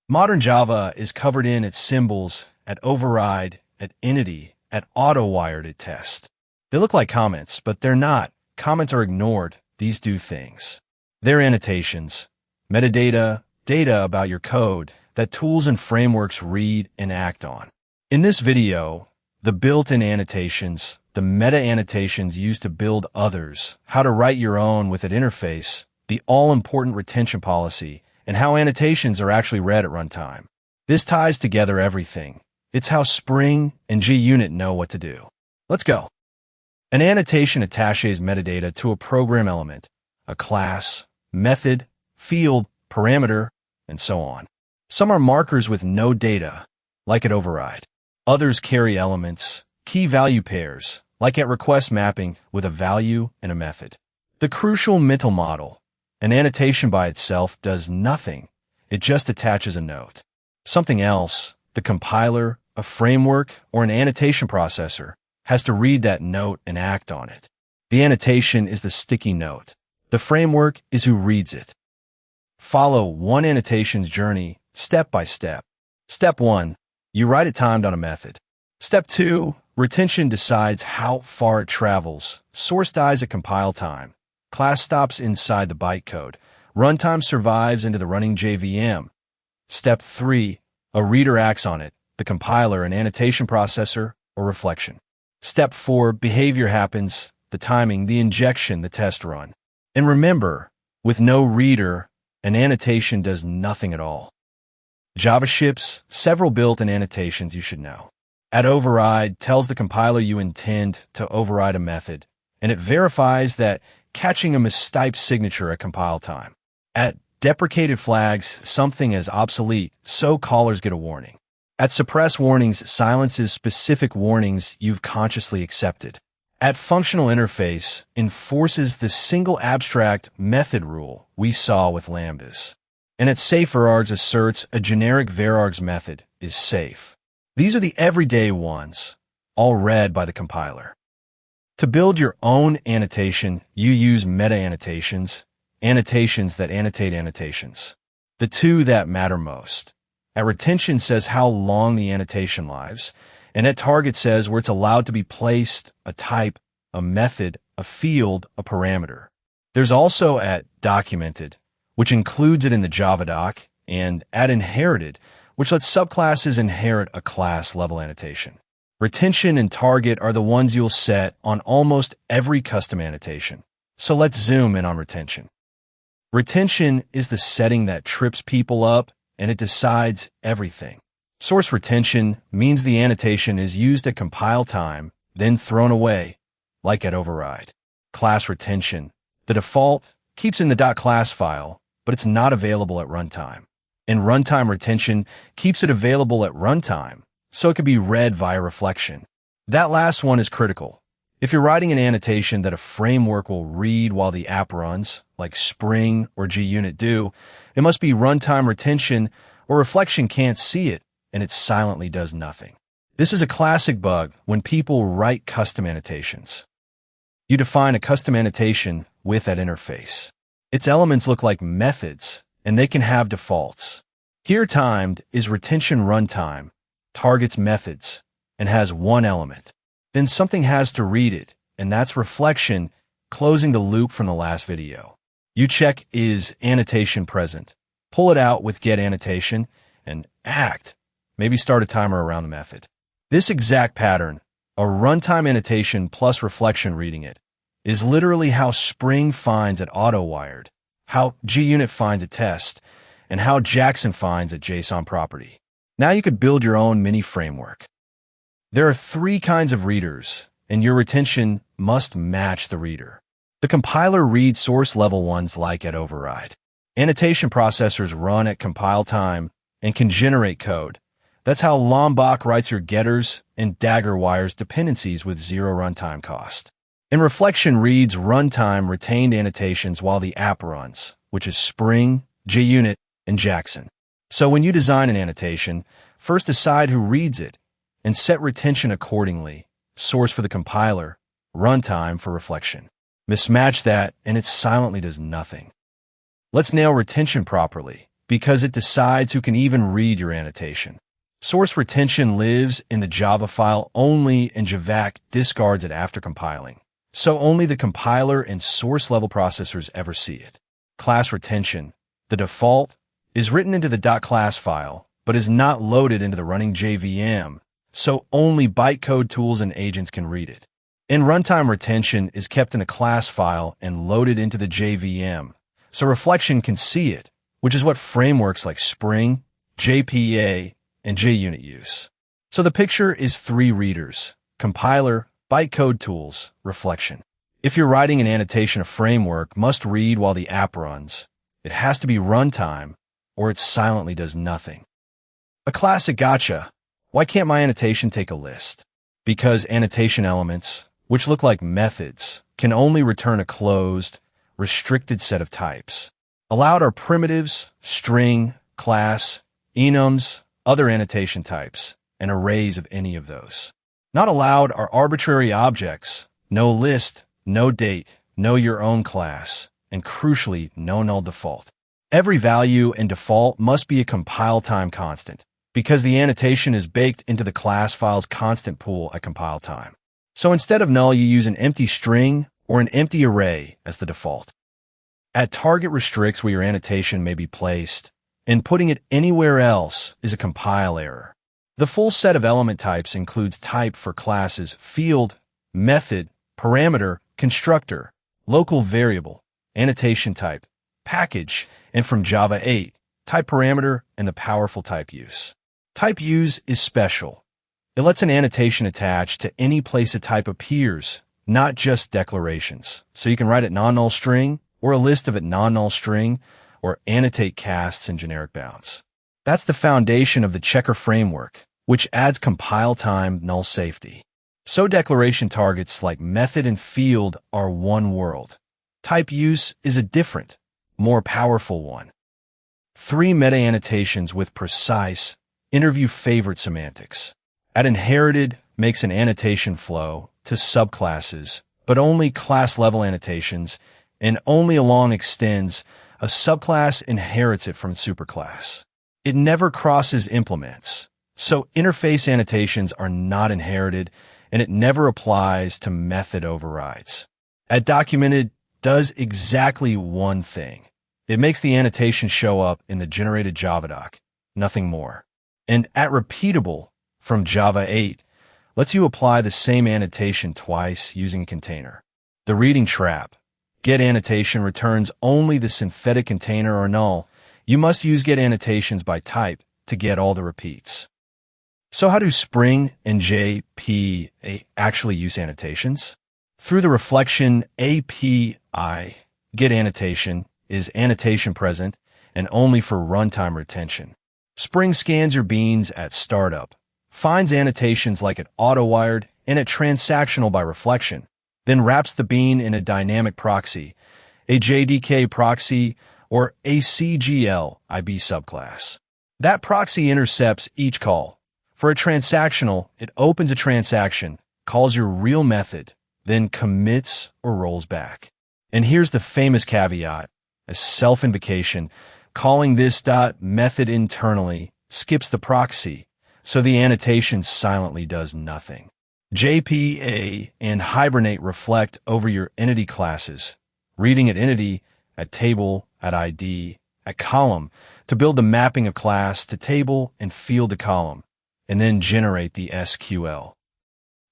Modern Java is covered in at symbols, at override, at entity, at auto-wired, at test. They look like comments, but they're not. Comments are ignored. These do things. They're annotations, metadata, data about your code that tools and frameworks read and act on. In this video, the built-in annotations, the meta-annotations used to build others, how to write your own with an interface, the all-important retention policy, and how annotations are actually read at runtime. This ties together everything. It's how Spring and JUnit know what to do. Let's go. An annotation attaches metadata to a program element, a class, method, field, parameter, and so on. Some are markers with no data, like at override. Others carry elements, key value pairs, like at request mapping with a value and a method. The crucial mental model. An annotation by itself does nothing. It just attaches a note. Something else, the compiler, a framework, or an annotation processor, has to read that note and act on it. The annotation is the sticky note. The framework is who reads it. Follow one annotation's journey step by step. Step 1. You write it timed on a method. Step 2. Retention decides how far it travels. Source dies at compile time. Class stops inside the bytecode. Runtime survives into the running JVM. Step 3. A reader acts on it, the compiler, an annotation processor, or reflection. Step 4. Behavior happens, the timing, the injection, the test run. And remember, with no reader, an annotation does nothing at all. Java ships several built-in annotations you should know. At override tells the compiler you intend to override a method, and it verifies that catching a mistyped signature at compile time. At deprecated flags, something is obsolete, so callers get a warning. At suppress warnings, silences specific warnings you've consciously accepted. At functional interface, enforces the single abstract method rule we saw with lambdas. And at safe varargs asserts a generic varargs method is safe. These are the everyday ones, all read by the compiler. To build your own annotation, you use meta-annotations, annotations that annotate annotations. The two that matter most. At retention says how long the annotation lives, and at target says where it's allowed to be placed, a type, a method, a field, a parameter. There's also at documented, which includes it in the Java doc, and at inherited, which lets subclasses inherit a class-level annotation. Retention and target are the ones you'll set on almost every custom annotation. So let's zoom in on retention. Retention is the setting that trips people up, and it decides everything. Source retention means the annotation is used at compile time, then thrown away, like at override. Class retention. The default keeps in the .class file, but it's not available at runtime. And runtime retention keeps it available at runtime, so it can be read via reflection. That last one is critical. If you're writing an annotation that a framework will read while the app runs, like Spring or JUnit do, it must be runtime retention or reflection can't see it, and it silently does nothing. This is a classic bug when people write custom annotations. You define a custom annotation with that interface. Its elements look like methods, and they can have defaults. Here timed is retention runtime, targets methods, and has one element. Then something has to read it, and that's reflection, closing the loop from the last video. You check is annotation present, pull it out with get annotation, and act. Maybe start a timer around the method. This exact pattern, a runtime annotation plus reflection reading it, is literally how Spring finds at auto-wired, how JUnit finds a test, and how Jackson finds a JSON property. Now you could build your own mini framework. There are 3 kinds of readers, and your retention must match the reader. The compiler reads source level ones like at override. Annotation processors run at compile time and can generate code. That's how Lombok writes your getters and Dagger wires dependencies with 0 runtime cost. And reflection reads runtime retained annotations while the app runs, which is Spring, JUnit, and Jackson. So when you design an annotation, first decide who reads it and set retention accordingly, source for the compiler, runtime for reflection. Mismatch that, and it silently does nothing. Let's nail retention properly. because it decides who can even read your annotation. Source retention lives in the Java file only, and Javac discards it after compiling. So only the compiler and source-level processors ever see it. Class retention. The default is written into the .class file, but is not loaded into the running JVM, so only bytecode tools and agents can read it. And runtime retention is kept in the class file and loaded into the JVM, so reflection can see it, which is what frameworks like Spring, JPA, and JUnit use. So the picture is 3 readers: compiler, bytecode tools, reflection. If you're writing an annotation, a framework must read while the app runs. It has to be runtime, or it silently does nothing. A classic gotcha. Why can't my annotation take a list? Because annotation elements, which look like methods, can only return a closed, restricted set of types. Allowed are primitives, string, class, enums, other annotation types, and arrays of any of those. Not allowed are arbitrary objects, no list, no date, no your own class, and crucially, no null default. Every value and default must be a compile time constant, because the annotation is baked into the class file's constant pool at compile time. So instead of null, you use an empty string or an empty array as the default. At target restricts where your annotation may be placed, and putting it anywhere else is a compile error. The full set of element types includes type for classes, field, method, parameter, constructor, local variable, annotation type, package, and from Java 8, type parameter, and the powerful type use. Type use is special. It lets an annotation attach to any place a type appears, not just declarations. So you can write it non-null string, or a list of it non-null string, or annotate casts and generic bounds. That's the foundation of the checker framework, which adds compile time null safety. So declaration targets like method and field are one world. Type use is a different, more powerful one. 3 meta-annotations with precise, interview favorite semantics. Add inherited makes an annotation flow to subclasses, but only class-level annotations, and only along extends, a subclass inherits it from superclass. It never crosses implements, so interface annotations are not inherited, and it never applies to method overrides. At documented does exactly one thing. It makes the annotation show up in the generated Java doc, nothing more. And at repeatable from Java 8 lets you apply the same annotation twice using container. The reading trap. Get annotation returns only the synthetic container or null. You must use get annotations by type to get all the repeats. So how do Spring and JPA actually use annotations? Through the reflection API, get annotation is annotation present and only for runtime retention. Spring scans your beans at startup, finds annotations like at auto-wired and at transactional by reflection, then wraps the bean in a dynamic proxy, a JDK proxy, or a CGL IB subclass. That proxy intercepts each call. For a transactional, it opens a transaction, calls your real method, then commits or rolls back. And here's the famous caveat. A self-invocation, calling this method internally, skips the proxy, so the annotation silently does nothing. JPA and Hibernate reflect over your entity classes, reading at entity, at table, at ID, at column, to build the mapping of class to table and field to column, and then generate the SQL.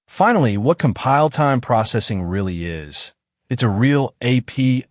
Finally, what compile time processing really is. It's a real API,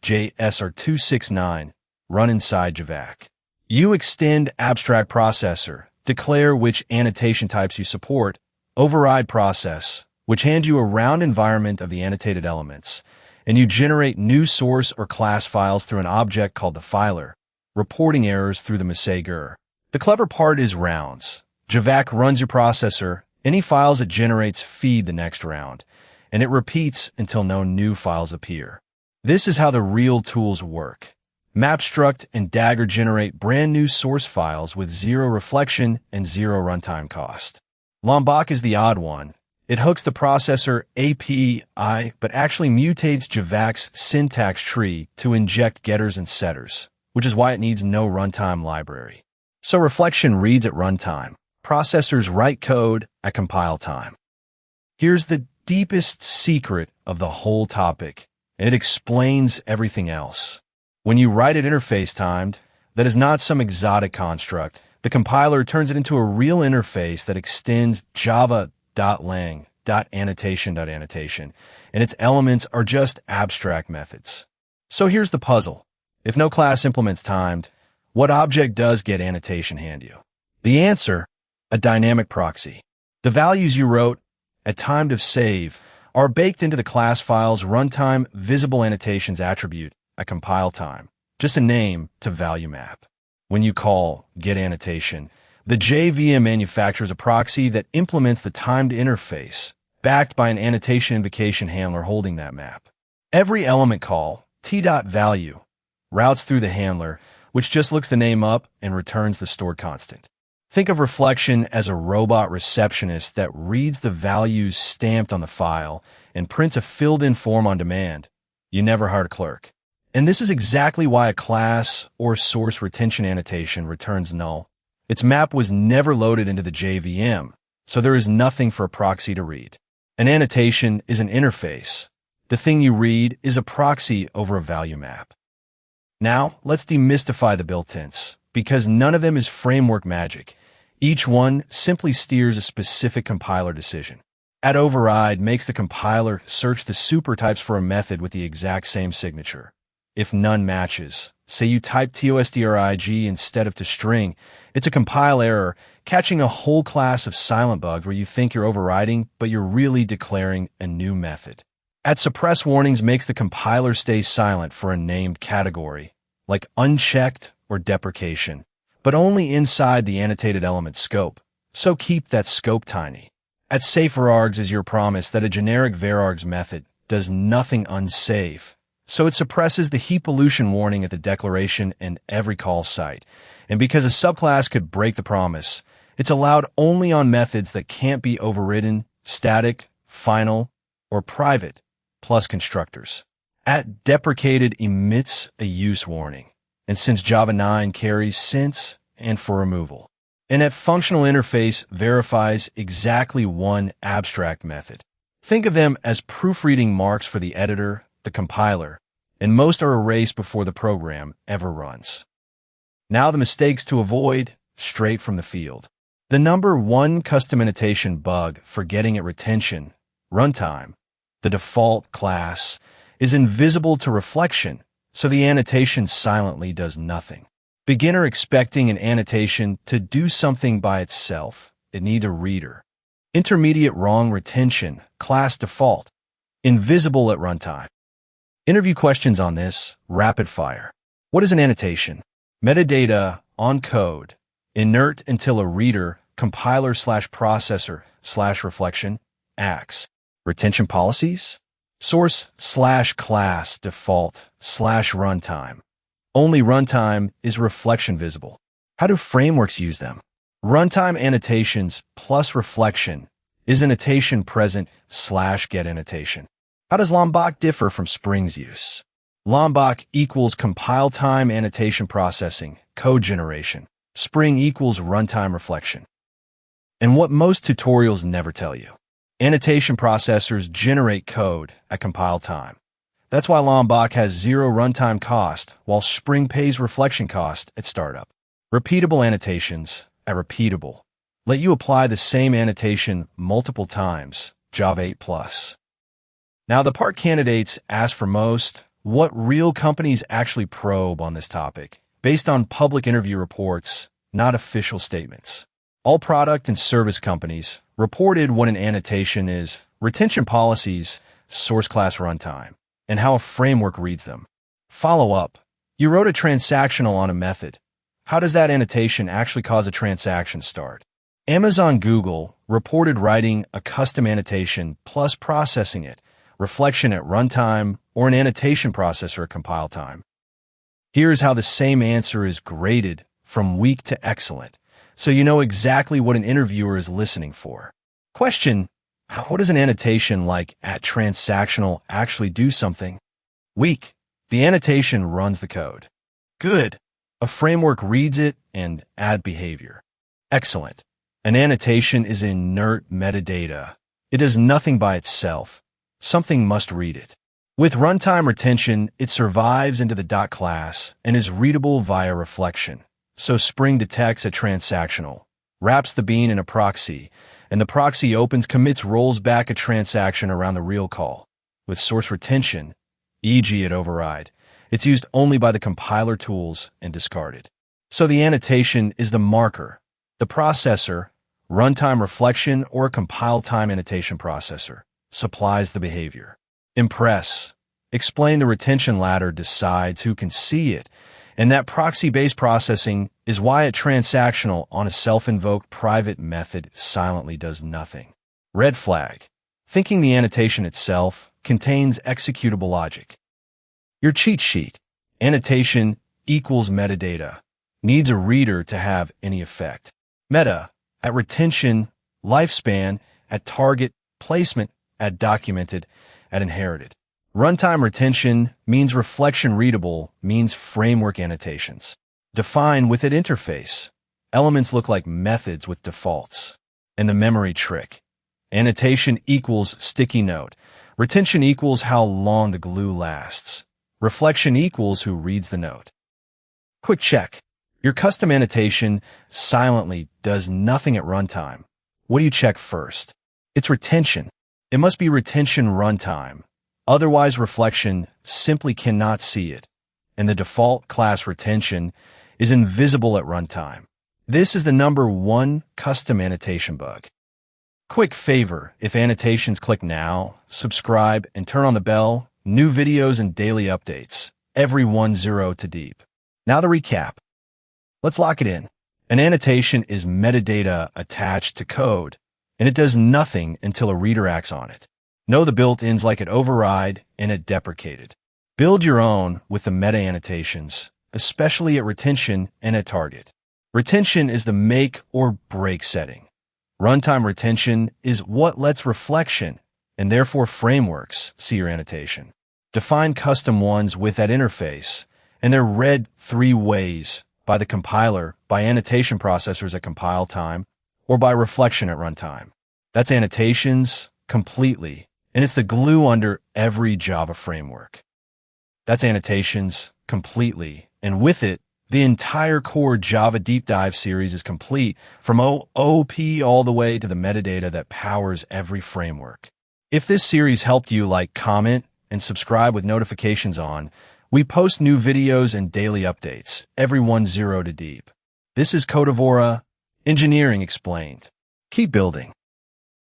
JSR269, run inside Javac. You extend abstract processor, declare which annotation types you support, override process, which hands you a round environment of the annotated elements, and you generate new source or class files through an object called the filer, reporting errors through the messager. The clever part is rounds. Javac runs your processor, any files it generates feed the next round, and it repeats until no new files appear. This is how the real tools work. Mapstruct and Dagger generate brand new source files with 0 reflection and 0 runtime cost. Lombok is the odd one. It hooks the processor API, but actually mutates Javac's syntax tree to inject getters and setters, which is why it needs no runtime library. So reflection reads at runtime. Processors write code at compile time. Here's the deepest secret of the whole topic, and it explains everything else. When you write at interface timed, that is not some exotic construct. The compiler turns it into a real interface that extends java.lang, .annotation, and its elements are just abstract methods. So here's the puzzle. If no class implements timed, what object does get annotation hand you? The answer, a dynamic proxy. The values you wrote at time of save are baked into the class file's runtime visible annotations attribute at compile time, just a name to value map. When you call getAnnotation, the JVM manufactures a proxy that implements the timed interface, backed by an annotation invocation handler holding that map. Every element call, t.value, routes through the handler, which just looks the name up and returns the stored constant. Think of reflection as a robot receptionist that reads the values stamped on the file and prints a filled-in form on demand. You never hired a clerk. And this is exactly why a class or source retention annotation returns null. Its map was never loaded into the JVM, so there is nothing for a proxy to read. An annotation is an interface. The thing you read is a proxy over a value map. Now, let's demystify the built-ins, because none of them is framework magic. Each one simply steers a specific compiler decision. Add override makes the compiler search the supertypes for a method with the exact same signature. If none matches, say you type TOSTRIG instead of toString, it's a compile error, catching a whole class of silent bugs where you think you're overriding, but you're really declaring a new method. Add suppress warnings makes the compiler stay silent for a named category, like unchecked or deprecation, but only inside the annotated element scope, so keep that scope tiny. Add saveargs is your promise that a generic varargs method does nothing unsafe, so it suppresses the heap pollution warning at the declaration and every call site. And because a subclass could break the promise, it's allowed only on methods that can't be overridden, static, final, or private, plus constructors. At deprecated emits a use warning, and since Java 9 carries since and for removal. And at functional interface verifies exactly one abstract method. Think of them as proofreading marks for the editor, the compiler, and most are erased before the program ever runs. Now the mistakes to avoid, straight from the field. The number one custom annotation bug for getting at retention, runtime, the default class, is invisible to reflection, so the annotation silently does nothing. Beginner expecting an annotation to do something by itself, it needs a reader. Intermediate wrong retention, class default, invisible at runtime. Interview questions on this, rapid fire. What is an annotation? Metadata on code, inert until a reader, compiler/processor/reflection, acts. Retention policies? Source/class default/runtime. Only runtime is reflection visible. How do frameworks use them? Runtime annotations plus reflection is annotation present/get annotation. How does Lombok differ from Spring's use? Lombok equals compile time annotation processing, code generation. Spring equals runtime reflection. And what most tutorials never tell you. Annotation processors generate code at compile time. That's why Lombok has zero runtime cost, while Spring pays reflection cost at startup. Repeatable annotations at repeatable let you apply the same annotation multiple times, Java 8+. Now, the part candidates ask for most, what real companies actually probe on this topic, based on public interview reports, not official statements. All product and service companies reported what an annotation is, retention policies, source class runtime, and how a framework reads them. Follow up. You wrote a transactional on a method. How does that annotation actually cause a transaction start? Amazon Google reported writing a custom annotation plus processing it, reflection at runtime, or an annotation processor at compile time. Here's how the same answer is graded from weak to excellent, so you know exactly what an interviewer is listening for. Question: how does an annotation like at transactional actually do something? Weak. The annotation runs the code. Good. A framework reads it and adds behavior. Excellent. An annotation is inert metadata. It does nothing by itself. Something must read it. With runtime retention, it survives into the dot class and is readable via reflection. So Spring detects a transactional, wraps the bean in a proxy, and the proxy opens, commits, rolls back a transaction around the real call. With source retention, e.g. at override, it's used only by the compiler tools and discarded. So the annotation is the marker. The processor, runtime reflection or compile time annotation processor, supplies the behavior. Impress. Explain the retention ladder decides who can see it, and that proxy-based processing is why a transactional on a self-invoked private method silently does nothing. Red flag. Thinking the annotation itself contains executable logic. Your cheat sheet. Annotation equals metadata. Needs a reader to have any effect. Meta, at retention, lifespan, at target, placement, at documented, at inherited. Runtime retention means reflection readable, means framework annotations. Define with it interface. Elements look like methods with defaults. And the memory trick. Annotation equals sticky note. Retention equals how long the glue lasts. Reflection equals who reads the note. Quick check. Your custom annotation silently does nothing at runtime. What do you check first? It's retention. It must be retention runtime. Otherwise, reflection simply cannot see it, and the default class retention is invisible at runtime. This is the #1 custom annotation bug. Quick favor, if annotations, click now, subscribe, and turn on the bell. New videos and daily updates, every 10 to deep. Now to recap. Let's lock it in. An annotation is metadata attached to code, and it does nothing until a reader acts on it. Know the built-ins like at override and at deprecated. Build your own with the meta-annotations, especially at retention and at target. Retention is the make or break setting. Runtime retention is what lets reflection, and therefore frameworks, see your annotation. Define custom ones with that interface, and they're read 3 ways: by the compiler, by annotation processors at compile time, or by reflection at runtime. That's annotations completely, and it's the glue under every Java framework. That's annotations completely, and with it, the entire core Java deep dive series is complete, from OOP all the way to the metadata that powers every framework. If this series helped you, like, comment, and subscribe with notifications on. We post new videos and daily updates, every 10 to deep. This is Codivora Engineering Explained. Keep building.